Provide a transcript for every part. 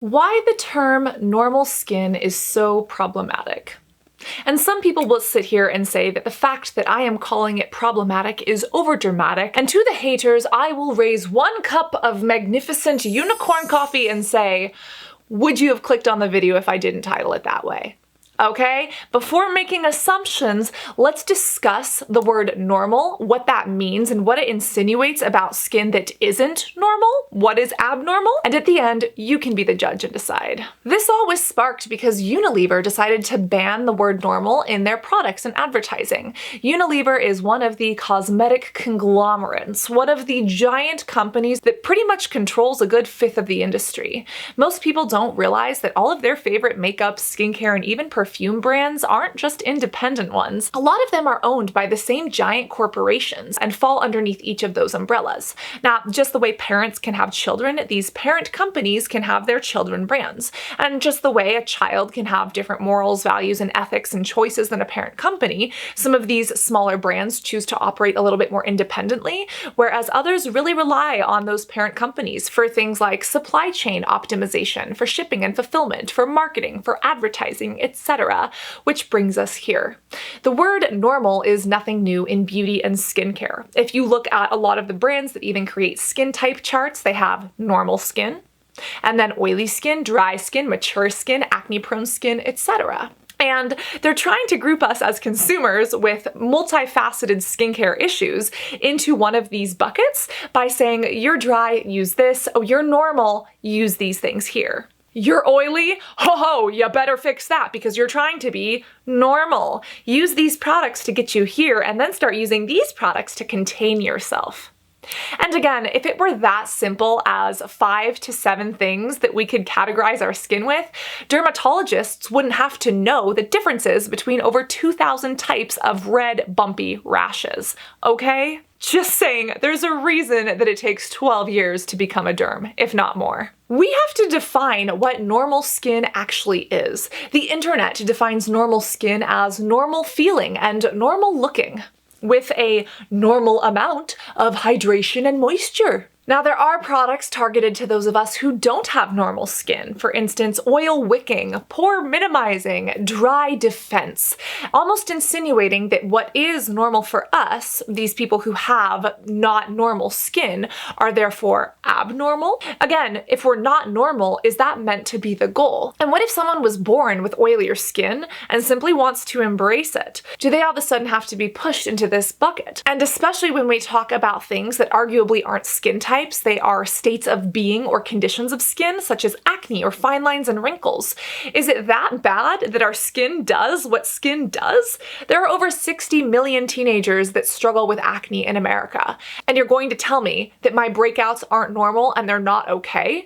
Why the term normal skin is so problematic. And some people will sit here and say that the fact that I am calling it problematic is overdramatic, and to the haters, I will raise 1 cup of magnificent unicorn coffee and say, would you have clicked on the video if I didn't title it that way? Okay? Before making assumptions, let's discuss the word normal, what that means, and what it insinuates about skin that isn't normal, what is abnormal, and at the end, you can be the judge and decide. This all was sparked because Unilever decided to ban the word normal in their products and advertising. Unilever is one of the cosmetic conglomerates, one of the giant companies that pretty much controls a good fifth of the industry. Most people don't realize that all of their favorite makeup, skincare, and even perfume brands aren't just independent ones. A lot of them are owned by the same giant corporations and fall underneath each of those umbrellas. Now, just the way parents can have children, these parent companies can have their children brands. And just the way a child can have different morals, values, and ethics and choices than a parent company, some of these smaller brands choose to operate a little bit more independently, whereas others really rely on those parent companies for things like supply chain optimization, for shipping and fulfillment, for marketing, for advertising, etc. Which brings us here. The word normal is nothing new in beauty and skincare. If you look at a lot of the brands that even create skin type charts, they have normal skin, and then oily skin, dry skin, mature skin, acne-prone skin, etc. And they're trying to group us as consumers with multifaceted skincare issues into one of these buckets by saying, you're dry, use this. Oh, you're normal, use these things here. You're oily? Ho ho, you better fix that because you're trying to be normal. Use these products to get you here and then start using these products to contain yourself. And again, if it were that simple as 5 to 7 things that we could categorize our skin with, dermatologists wouldn't have to know the differences between over 2,000 types of red, bumpy rashes, okay? Just saying, there's a reason that it takes 12 years to become a derm, if not more. We have to define what normal skin actually is. The internet defines normal skin as normal feeling and normal looking, with a normal amount of hydration and moisture. Now, there are products targeted to those of us who don't have normal skin. For instance, oil wicking, pore minimizing, dry defense, almost insinuating that what is normal for us, these people who have not normal skin, are therefore abnormal. Again, if we're not normal, is that meant to be the goal? And what if someone was born with oilier skin and simply wants to embrace it? Do they all of a sudden have to be pushed into this bucket? And especially when we talk about things that arguably aren't skin types, they are states of being or conditions of skin, such as acne or fine lines and wrinkles. Is it that bad that our skin does what skin does? There are over 60 million teenagers that struggle with acne in America, and you're going to tell me that my breakouts aren't normal and they're not okay?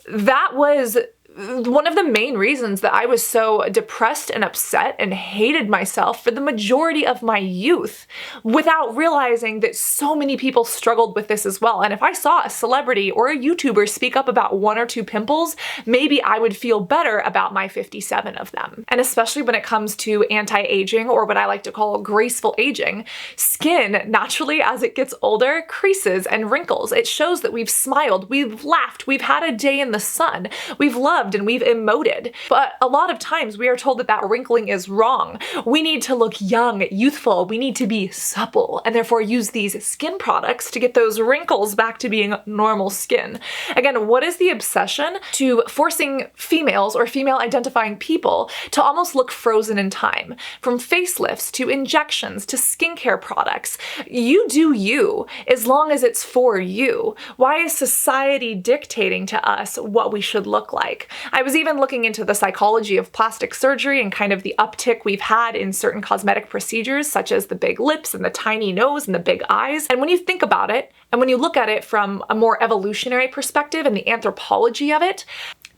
That was one of the main reasons that I was so depressed and upset and hated myself for the majority of my youth, without realizing that so many people struggled with this as well. And if I saw a celebrity or a YouTuber speak up about 1 or 2 pimples, maybe I would feel better about my 57 of them. And especially when it comes to anti-aging, or what I like to call graceful aging, skin naturally, as it gets older, creases and wrinkles. It shows that we've smiled, we've laughed, we've had a day in the sun, we've loved and we've emoted. But a lot of times we are told that that wrinkling is wrong. We need to look young, youthful, we need to be supple, and therefore use these skin products to get those wrinkles back to being normal skin. Again, what is the obsession to forcing females or female identifying people to almost look frozen in time? From facelifts to injections to skincare products. You do you, as long as it's for you. Why is society dictating to us what we should look like? I was even looking into the psychology of plastic surgery and kind of the uptick we've had in certain cosmetic procedures, such as the big lips and the tiny nose and the big eyes. And when you think about it, and when you look at it from a more evolutionary perspective and the anthropology of it,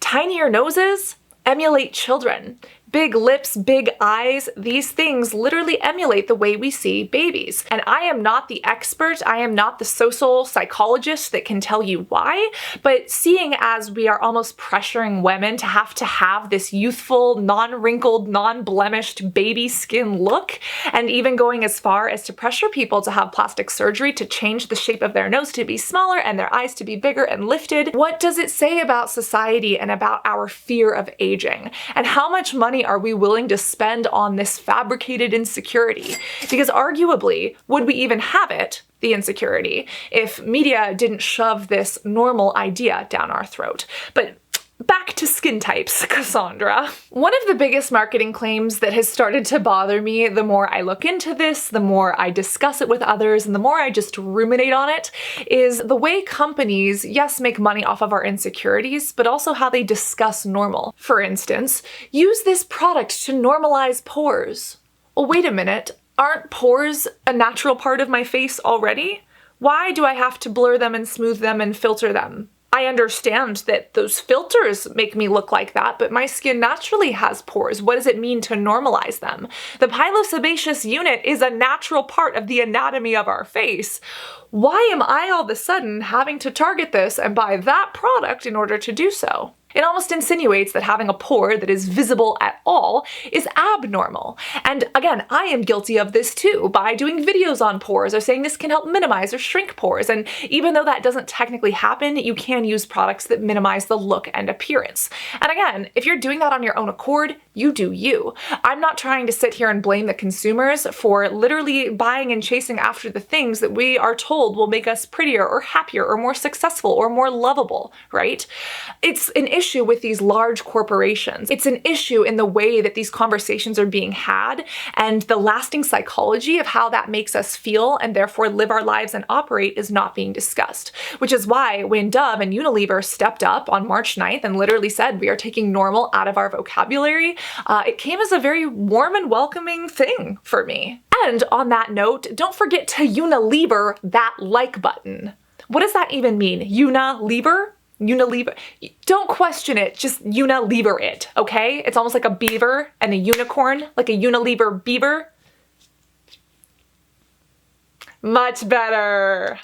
tinier noses emulate children. Big lips, big eyes, these things literally emulate the way we see babies. And I am not the expert, I am not the social psychologist that can tell you why, but seeing as we are almost pressuring women to have this youthful, non-wrinkled, non-blemished baby skin look, and even going as far as to pressure people to have plastic surgery to change the shape of their nose to be smaller and their eyes to be bigger and lifted, what does it say about society and about our fear of aging? And how much money are we willing to spend on this fabricated insecurity? Because arguably, would we even have it, the insecurity, if media didn't shove this normal idea down our throat? But back to skin types, Cassandra. One of the biggest marketing claims that has started to bother me the more I look into this, the more I discuss it with others, and the more I just ruminate on it, is the way companies, yes, make money off of our insecurities, but also how they discuss normal. For instance, use this product to normalize pores. Well, wait a minute, aren't pores a natural part of my face already? Why do I have to blur them and smooth them and filter them? I understand that those filters make me look like that, but my skin naturally has pores. What does it mean to normalize them? The pilosebaceous unit is a natural part of the anatomy of our face. Why am I all of a sudden having to target this and buy that product in order to do so? It almost insinuates that having a pore that is visible at all is abnormal. And again, I am guilty of this too by doing videos on pores or saying this can help minimize or shrink pores. And even though that doesn't technically happen, you can use products that minimize the look and appearance. And again, if you're doing that on your own accord, you do you. I'm not trying to sit here and blame the consumers for literally buying and chasing after the things that we are told will make us prettier or happier or more successful or more lovable, right? It's an issue with these large corporations. It's an issue in the way that these conversations are being had and the lasting psychology of how that makes us feel and therefore live our lives and operate is not being discussed. Which is why when Dove and Unilever stepped up on March 9th and literally said we are taking normal out of our vocabulary, it came as a very warm and welcoming thing for me. And on that note, don't forget to Unilever that like button. What does that even mean? Unilever? Unilever. Don't question it, just Unilever it, okay? It's almost like a beaver and a unicorn, like a Unilever beaver. Much better.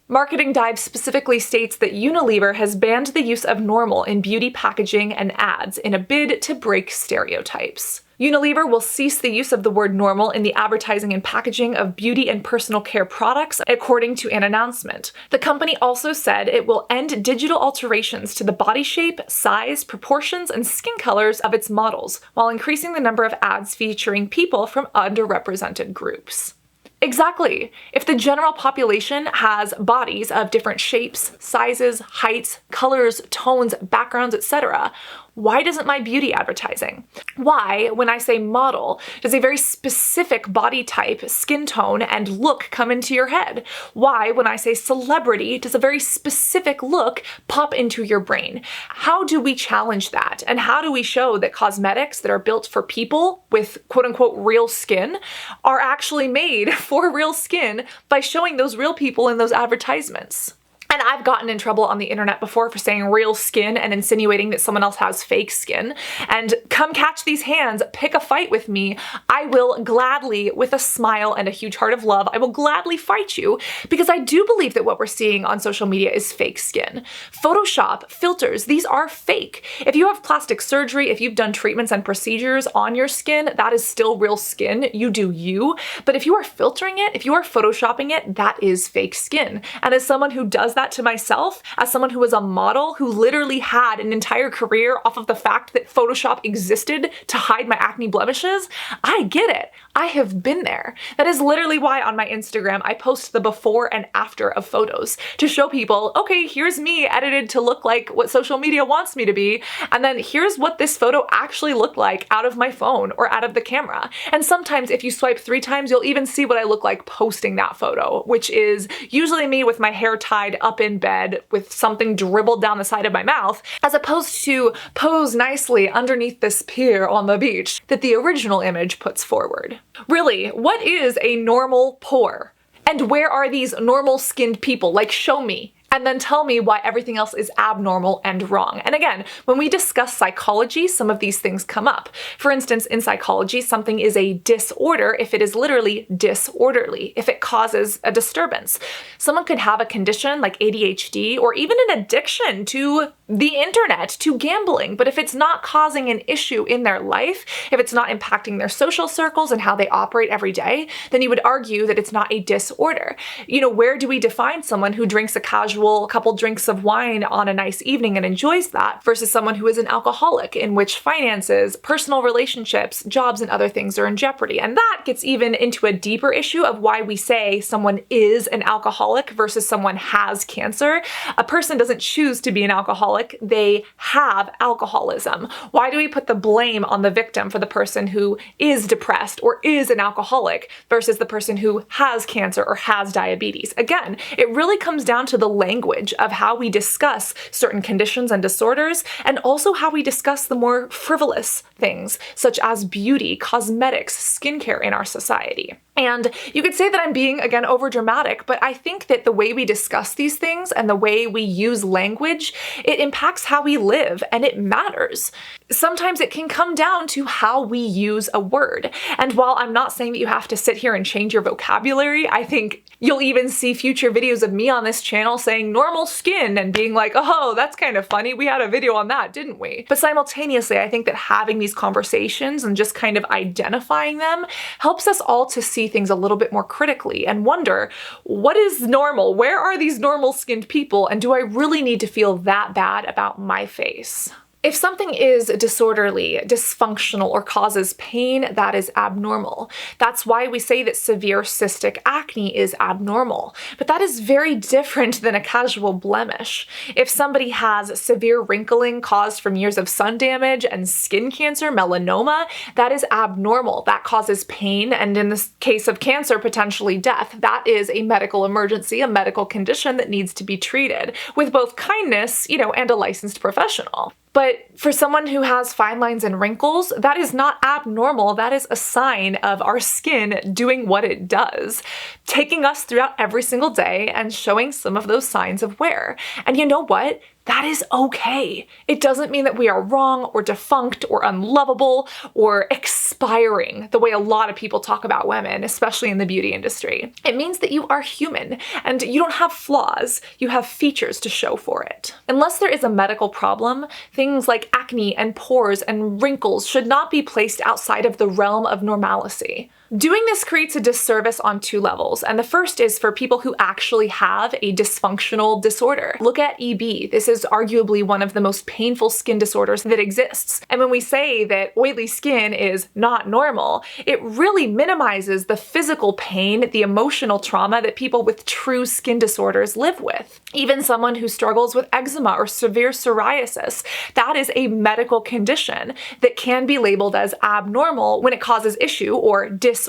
Marketing Dive specifically states that Unilever has banned the use of normal in beauty packaging and ads in a bid to break stereotypes. Unilever will cease the use of the word normal in the advertising and packaging of beauty and personal care products, according to an announcement. The company also said it will end digital alterations to the body shape, size, proportions, and skin colors of its models, while increasing the number of ads featuring people from underrepresented groups. Exactly. If the general population has bodies of different shapes, sizes, heights, colors, tones, backgrounds, etc., why doesn't my beauty advertising? Why, when I say model, does a very specific body type, skin tone, and look come into your head? Why, when I say celebrity, does a very specific look pop into your brain? How do we challenge that? And how do we show that cosmetics that are built for people with quote-unquote real skin are actually made for real skin by showing those real people in those advertisements? And I've gotten in trouble on the internet before for saying real skin and insinuating that someone else has fake skin. And come catch these hands, pick a fight with me. I will gladly, with a smile and a huge heart of love, I will gladly fight you because I do believe that what we're seeing on social media is fake skin. Photoshop, filters, these are fake. If you have plastic surgery, if you've done treatments and procedures on your skin, that is still real skin. You do you. But if you are filtering it, if you are photoshopping it, that is fake skin. And as someone who does that to myself, as someone who was a model who literally had an entire career off of the fact that Photoshop existed to hide my acne blemishes, I get it. I have been there. That is literally why on my Instagram I post the before and after of photos to show people, okay, here's me edited to look like what social media wants me to be, and then here's what this photo actually looked like out of my phone or out of the camera. And sometimes if you swipe 3 times, you'll even see what I look like posting that photo, which is usually me with my hair tied up in bed with something dribbled down the side of my mouth, as opposed to pose nicely underneath this pier on the beach that the original image puts forward. Really, what is a normal pore? And where are these normal skinned people? Like, show me. and then tell me why everything else is abnormal and wrong. And again, when we discuss psychology, some of these things come up. For instance, in psychology, something is a disorder if it is literally disorderly, if it causes a disturbance. Someone could have a condition like ADHD or even an addiction to the internet, to gambling, but if it's not causing an issue in their life, if it's not impacting their social circles and how they operate every day, then you would argue that it's not a disorder. You know, where do we define someone who drinks a casual couple drinks of wine on a nice evening and enjoys that versus someone who is an alcoholic, in which finances, personal relationships, jobs, and other things are in jeopardy? And that gets even into a deeper issue of why we say someone is an alcoholic versus someone has cancer. A person doesn't choose to be an alcoholic, they have alcoholism. Why do we put the blame on the victim for the person who is depressed or is an alcoholic versus the person who has cancer or has diabetes? Again, it really comes down to the language of how we discuss certain conditions and disorders, and also how we discuss the more frivolous things, such as beauty, cosmetics, skincare in our society. And you could say that I'm being, again, overdramatic, but I think that the way we discuss these things and the way we use language, it impacts how we live, and it matters. Sometimes it can come down to how we use a word. And while I'm not saying that you have to sit here and change your vocabulary, I think you'll even see future videos of me on this channel saying normal skin and being like, oh, that's kind of funny. We had a video on that, didn't we? But simultaneously, I think that having these conversations and just kind of identifying them helps us all to see things a little bit more critically and wonder, what is normal? Where are these normal skinned people? And do I really need to feel that bad about my face? If something is disorderly, dysfunctional, or causes pain, that is abnormal. That's why we say that severe cystic acne is abnormal. But that is very different than a casual blemish. If somebody has severe wrinkling caused from years of sun damage and skin cancer, melanoma, that is abnormal. That causes pain, and in the case of cancer, potentially death. That is a medical emergency, a medical condition that needs to be treated with both kindness, and a licensed professional. But for someone who has fine lines and wrinkles, that is not abnormal. That is a sign of our skin doing what it does, taking us throughout every single day and showing some of those signs of wear. And you know what? That is okay. It doesn't mean that we are wrong or defunct or unlovable or expiring the way a lot of people talk about women, especially in the beauty industry. It means that you are human and you don't have flaws. You have features to show for it. Unless there is a medical problem, things like acne and pores and wrinkles should not be placed outside of the realm of normalcy. Doing this creates a disservice on two levels, and the first is for people who actually have a dysfunctional disorder. Look at EB. This is arguably one of the most painful skin disorders that exists. And when we say that oily skin is not normal, it really minimizes the physical pain, the emotional trauma that people with true skin disorders live with. Even someone who struggles with eczema or severe psoriasis, that is a medical condition that can be labeled as abnormal when it causes issue or disorder,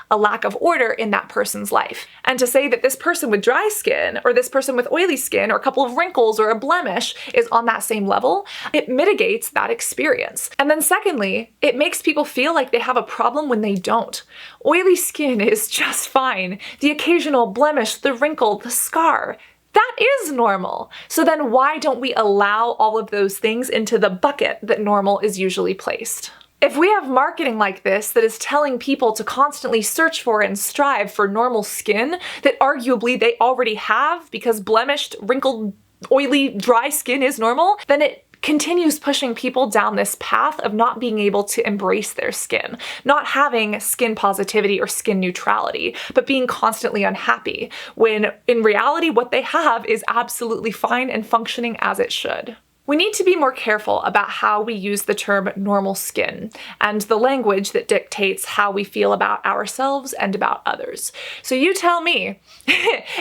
a lack of order in that person's life. And to say that this person with dry skin or this person with oily skin or a couple of wrinkles or a blemish is on that same level, it mitigates that experience. And then secondly, it makes people feel like they have a problem when they don't. Oily skin is just fine. The occasional blemish, the wrinkle, the scar, that is normal. So then why don't we allow all of those things into the bucket that normal is usually placed? If we have marketing like this that is telling people to constantly search for and strive for normal skin that arguably they already have because blemished, wrinkled, oily, dry skin is normal, then it continues pushing people down this path of not being able to embrace their skin, not having skin positivity or skin neutrality, but being constantly unhappy, when in reality what they have is absolutely fine and functioning as it should. We need to be more careful about how we use the term normal skin and the language that dictates how we feel about ourselves and about others. So you tell me,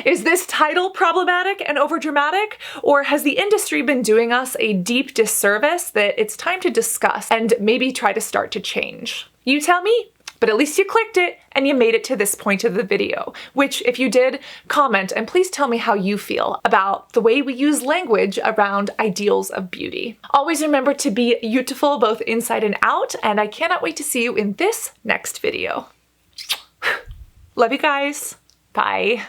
is this title problematic and overdramatic, or has the industry been doing us a deep disservice that it's time to discuss and maybe try to start to change? You tell me. But at least you clicked it and you made it to this point of the video, which if you did, comment and please tell me how you feel about the way we use language around ideals of beauty. Always remember to be beautiful both inside and out, and I cannot wait to see you in this next video. Love you guys. Bye.